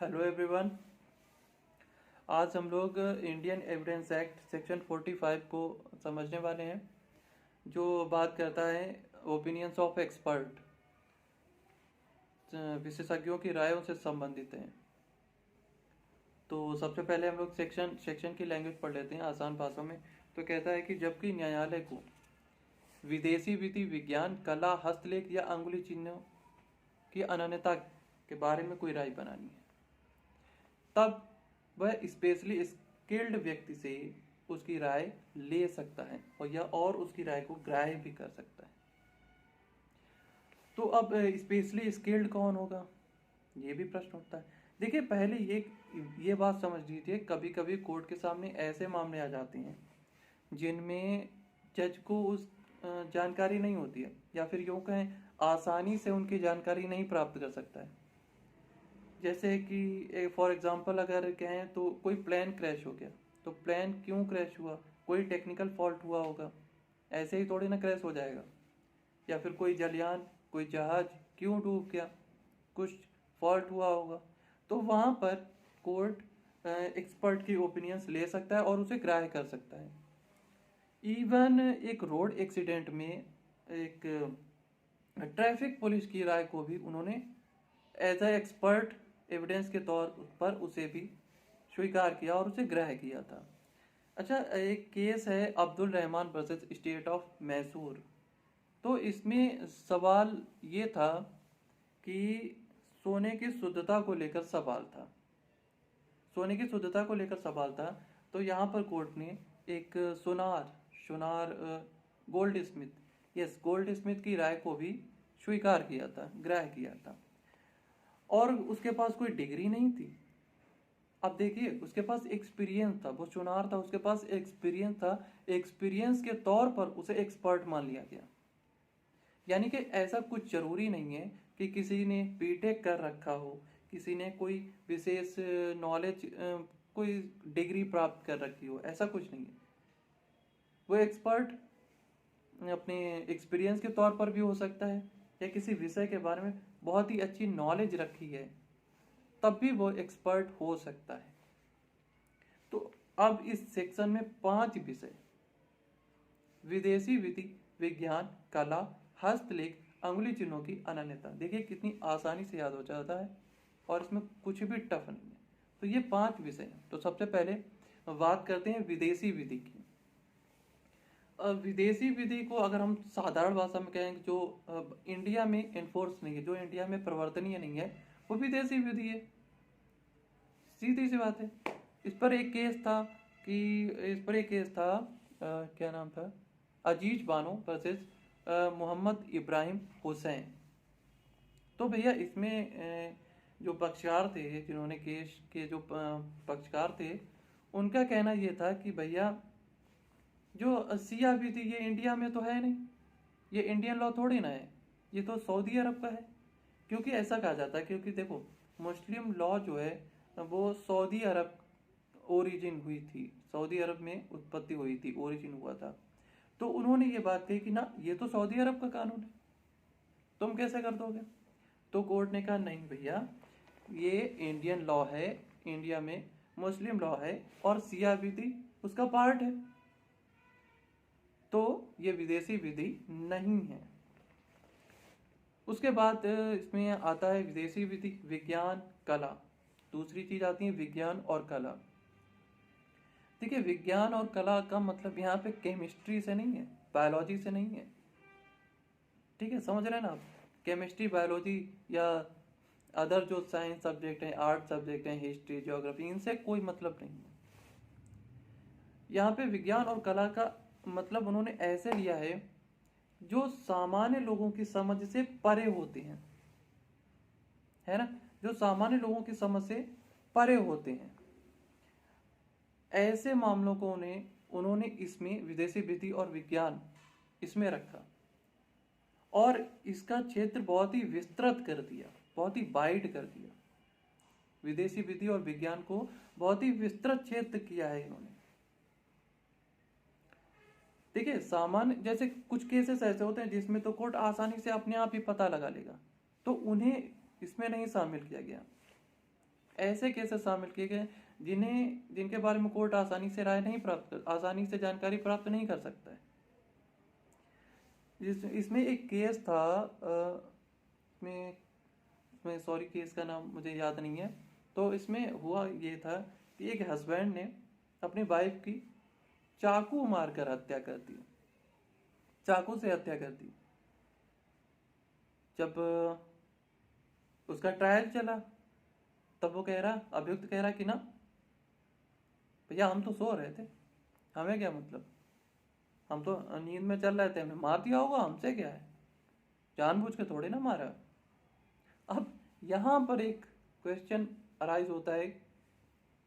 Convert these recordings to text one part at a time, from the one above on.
Hello everyone. आज हम लोग इंडियन एविडेंस एक्ट सेक्शन 45 को समझने वाले हैं, जो बात करता है ओपिनियंस ऑफ एक्सपर्ट, विशेषज्ञों की रायों से संबंधित है। तो सबसे पहले हम लोग सेक्शन की लैंग्वेज पढ़ लेते हैं आसान भाषा में। तो कहता है कि जबकि न्यायालय को विदेशी विधि, विज्ञान, कला, हस्तलेख या अंगुली चिन्हों की अनन्यता के बारे में कोई राय बनानी है, तब वह स्पेशली स्किल्ड व्यक्ति से उसकी राय ले सकता है और उसकी राय को ग्राह्य भी कर सकता है। तो अब स्पेशली स्किल्ड कौन होगा, ये भी प्रश्न उठता है। देखिए, पहले ये बात समझ लीजिए, कभी कभी कोर्ट के सामने ऐसे मामले आ जाते हैं जिनमें जज को उस जानकारी नहीं होती है, या फिर यूँ कहें आसानी से उनकी जानकारी नहीं प्राप्त कर सकता है। जैसे कि फॉर एग्जांपल अगर कहें तो कोई प्लेन क्रैश हो गया, तो प्लेन क्यों क्रैश हुआ, कोई टेक्निकल फॉल्ट हुआ होगा, ऐसे ही थोड़ी ना क्रैश हो जाएगा। या फिर कोई जलयान, कोई जहाज क्यों डूब गया, कुछ फॉल्ट हुआ होगा। तो वहाँ पर कोर्ट एक्सपर्ट की ओपिनियंस ले सकता है और उसे ग्राह्य कर सकता है। इवन एक रोड एक्सीडेंट में एक ट्रैफिक पुलिस की राय को भी उन्होंने एज ए एक्सपर्ट एविडेंस के तौर पर उसे भी स्वीकार किया और उसे ग्राह्य किया था। अच्छा, एक केस है Abdul Rahman versus state of Mysore. तो इसमें सवाल ये था कि सोने की शुद्धता को लेकर सवाल था। तो यहाँ पर कोर्ट ने एक सुनार गोल्ड स्मिथ की राय को भी स्वीकार किया था, ग्राह्य किया था। और उसके पास कोई डिग्री नहीं थी। अब देखिए, उसके पास एक्सपीरियंस था, वो सुनार था, उसके पास एक्सपीरियंस था। एक्सपीरियंस के तौर पर उसे एक्सपर्ट मान लिया गया। यानी कि ऐसा कुछ जरूरी नहीं है कि किसी ने बीटेक कर रखा हो, किसी ने कोई विशेष नॉलेज, कोई डिग्री प्राप्त कर रखी हो, ऐसा कुछ नहीं है। वो एक्सपर्ट अपने एक्सपीरियंस के तौर पर भी हो सकता है, या किसी विषय के बारे में बहुत ही अच्छी नॉलेज रखी है, तब भी वो एक्सपर्ट हो सकता है। तो अब इस सेक्शन में 5 विषय, विदेशी विधि, विज्ञान, कला, हस्तलेख, अंगुली चिन्हों की अनन्यता, देखिए कितनी आसानी से याद हो जाता है और इसमें कुछ भी टफ नहीं है। तो ये 5 विषय हैं। तो सबसे पहले बात करते हैं विदेशी विधि की। विदेशी विधि को अगर हम साधारण भाषा में कहें, जो इंडिया में एनफोर्स नहीं है, जो इंडिया में प्रवर्तनीय नहीं है, वो विदेशी विधि है। सीधी सी बात है। इस पर एक केस था, क्या नाम था, अजीज बानो वर्सेस मोहम्मद इब्राहिम हुसैन। तो भैया इसमें जो पक्षकार थे, जिन्होंने केस के जो पक्षकार थे, उनका कहना यह था कि भैया जो सिया विधि ये इंडिया में तो है नहीं, ये इंडियन लॉ थोड़ी ना है, ये तो सऊदी अरब का है। क्योंकि ऐसा कहा जाता है, क्योंकि देखो मुस्लिम लॉ जो है वो सऊदी अरब ओरिजिन हुई थी, सऊदी अरब में उत्पत्ति हुई थी, ओरिजिन हुआ था। तो उन्होंने ये बात कही कि ना, ये तो सऊदी अरब का कानून है, तुम कैसे कर दोगे। तो कोर्ट ने कहा नहीं भैया, ये इंडियन लॉ है, इंडिया में मुस्लिम लॉ है और सिया विधि उसका पार्ट है, तो ये विदेशी विधि नहीं है। उसके बाद इसमें आता है विदेशी विधि, विज्ञान, कला। दूसरी चीज आती है विज्ञान और कला। देखिए, विज्ञान और कला का मतलब यहाँ पे केमिस्ट्री से नहीं है, बायोलॉजी से नहीं है। ठीक है, समझ रहे हैं ना आप। केमिस्ट्री, बायोलॉजी या अदर जो साइंस सब्जेक्ट हैं, आर्ट सब्जेक्ट हैं, हिस्ट्री, ज्योग्राफी, इनसे कोई मतलब नहीं है। यहाँ पे विज्ञान और कला का मतलब उन्होंने ऐसे लिया है जो सामान्य लोगों की समझ से परे होते हैं, है ना, जो सामान्य लोगों की समझ से परे होते हैं। ऐसे मामलों को उन्होंने इसमें विदेशी विधि और विज्ञान इसमें रखा और इसका क्षेत्र बहुत ही विस्तृत कर दिया, बहुत ही वाइड कर दिया। विदेशी विधि और विज्ञान को बहुत ही विस्तृत क्षेत्र किया है इन्होंने। देखिए, सामान्य जैसे कुछ केसेस ऐसे होते हैं जिसमें तो कोर्ट आसानी से अपने आप ही पता लगा लेगा, तो उन्हें इसमें नहीं शामिल किया गया। ऐसे केसेस शामिल किए गए जिनके बारे में कोर्ट आसानी से आसानी से जानकारी प्राप्त नहीं कर सकता है। इसमें एक केस था, इसमें सॉरी केस का नाम मुझे याद नहीं है। तो इसमें हुआ ये था कि एक हस्बैंड ने अपनी वाइफ की चाकू मारकर हत्या कर दी, चाकू से हत्या कर दी। जब उसका ट्रायल चला तब वो अभियुक्त कह रहा कि ना भैया हम तो सो रहे थे, हमें क्या मतलब, हम तो नींद में चल रहे थे, हमें मार दिया होगा, हमसे क्या है, जानबूझ के थोड़ी ना मारा। अब यहाँ पर एक क्वेश्चन अराइज होता है,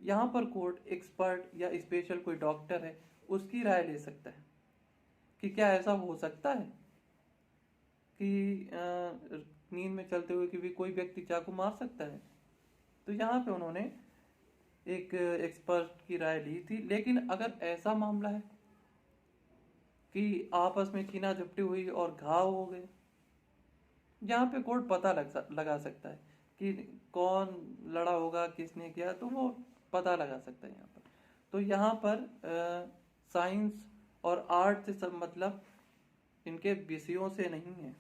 यहाँ पर कोर्ट एक्सपर्ट या स्पेशल कोई डॉक्टर है उसकी राय ले सकता है कि क्या ऐसा हो सकता है कि नींद में चलते हुए कि भी कोई व्यक्ति चाकू मार सकता है। तो यहाँ पे उन्होंने एक एक्सपर्ट की राय ली थी। लेकिन अगर ऐसा मामला है कि आपस में कीना झपटी हुई और घाव हो गए, यहाँ पे कोर्ट पता लगा सकता है कि कौन लड़ा होगा, किसने किया, तो वो पता लगा सकता है यहाँ पर। तो यहाँ पर साइंस और आर्ट से सब मतलब इनके विषयों से नहीं है,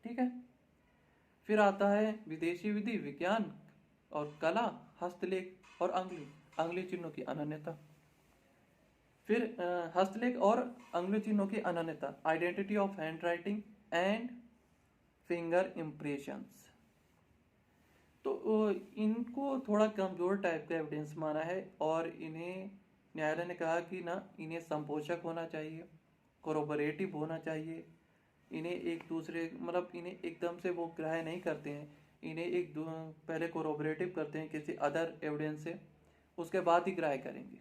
ठीक है। फिर आता है विदेशी विधि, विज्ञान और कला, हस्तलेख और अंगुली चिन्हों की अनन्यता। फिर हस्तलेख और अंगुली चिन्हों की अनन्यता, identity of hand writing and finger impressions. तो इनको थोड़ा कमजोर टाइप का एविडेंस माना है और इन्हें न्यायालय ने कहा कि ना इन्हें संपोषक होना चाहिए, कोरोबोरेटिव होना चाहिए। इन्हें एक दूसरे मतलब इन्हें एकदम से वो ग्राह्य नहीं करते हैं, इन्हें पहले कोरोबोरेटिव करते हैं किसी अदर एविडेंस से, उसके बाद ही ग्राह्य करेंगे,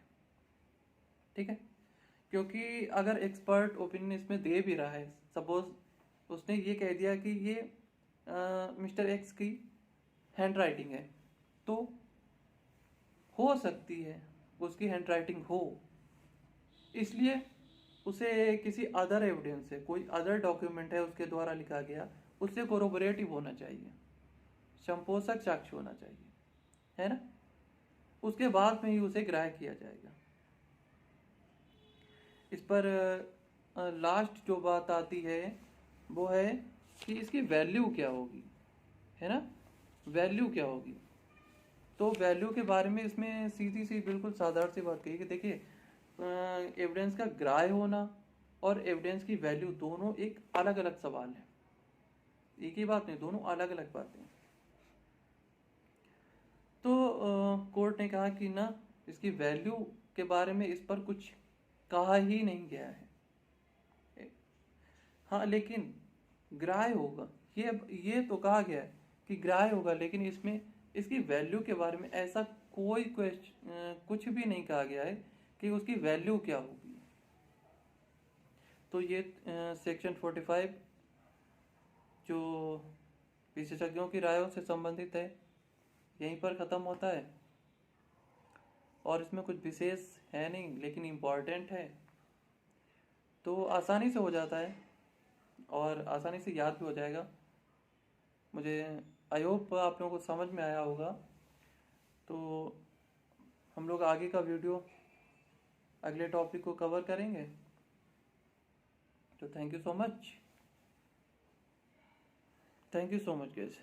ठीक है। क्योंकि अगर एक्सपर्ट ओपिनियन इसमें दे भी रहा है, सपोज उसने ये कह दिया कि ये मिस्टर एक्स की हैंड राइटिंग है, तो हो सकती है उसकी हैंड राइटिंग हो, इसलिए उसे किसी अदर एविडेंस से, कोई अदर डॉक्यूमेंट है उसके द्वारा लिखा गया, उससे कोरोबोरेटिव होना चाहिए, संपोषक साक्ष्य होना चाहिए, है ना। उसके बाद में ही उसे ग्राह्य किया जाएगा। इस पर लास्ट जो बात आती है वो है कि इसकी वैल्यू क्या होगी, है ना, वैल्यू क्या होगी। तो वैल्यू के बारे में इसमें सीधी सी बिल्कुल साधारण सी बात कही कि देखिए एविडेंस का ग्राह्य होना और एविडेंस की वैल्यू दोनों एक अलग अलग सवाल है, एक ही बात नहीं, दोनों अलग अलग बातें हैं। तो कोर्ट ने कहा कि ना इसकी वैल्यू के बारे में इस पर कुछ कहा ही नहीं गया है, हाँ, लेकिन ग्राह्य होगा, ये तो कहा गया है कि ग्राह्य होगा, लेकिन इसमें इसकी वैल्यू के बारे में ऐसा कोई कुछ भी नहीं कहा गया है कि उसकी वैल्यू क्या होगी। तो ये सेक्शन 45 जो विशेषज्ञों की रायों से संबंधित है यहीं पर ख़त्म होता है, और इसमें कुछ विशेष है नहीं लेकिन इम्पॉर्टेंट है, तो आसानी से हो जाता है और आसानी से याद भी हो जाएगा। मुझे आई होप आप लोगों को समझ में आया होगा। तो हम लोग आगे का वीडियो अगले टॉपिक को कवर करेंगे। तो thank you so much guys.